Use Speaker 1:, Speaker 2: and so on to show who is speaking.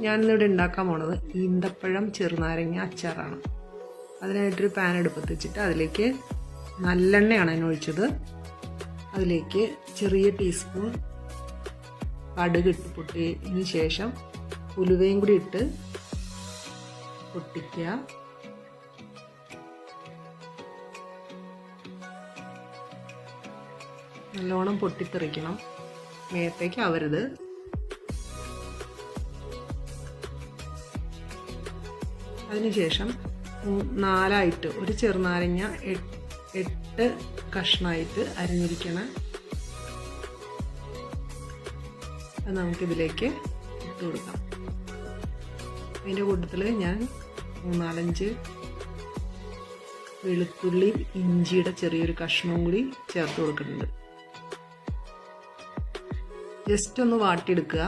Speaker 1: ഞാനിന്നിവിടെ ഉണ്ടാക്കാൻ പോണത് ഈന്തപ്പഴം ചെറുനാരങ്ങ അച്ചാറാണ്. അതിനായിട്ടൊരു പാൻ അടുപ്പത്ത് വെച്ചിട്ട് അതിലേക്ക് നല്ലെണ്ണയാണ് ഞാൻ ഒഴിച്ചത്. അതിലേക്ക് ചെറിയ ടീസ്പൂൺ കടുക് ഇട്ട് പൊട്ടിയതിന് ശേഷം ഉലുവയും കൂടി ഇട്ട് പൊട്ടിക്കുക. നല്ലോണം പൊട്ടിത്തെറിക്കണം, മേത്തേക്ക് ആവരുത്. അതിനുശേഷം 4 ഒരു ചെറുനാരങ്ങ 8 കഷ്ണമായിട്ട് അരിഞ്ഞിരിക്കണം. അത് നമുക്കിതിലേക്ക് ഇട്ട് കൊടുക്കാം. അതിൻ്റെ കൂട്ടത്തിൽ ഞാൻ 3-4 വെളുത്തുള്ളി ഇഞ്ചിയുടെ ചെറിയൊരു കഷ്ണവും കൂടി ചേർത്ത് കൊടുക്കുന്നുണ്ട്. ജസ്റ്റ് ഒന്ന് വാട്ടിയെടുക്കുക.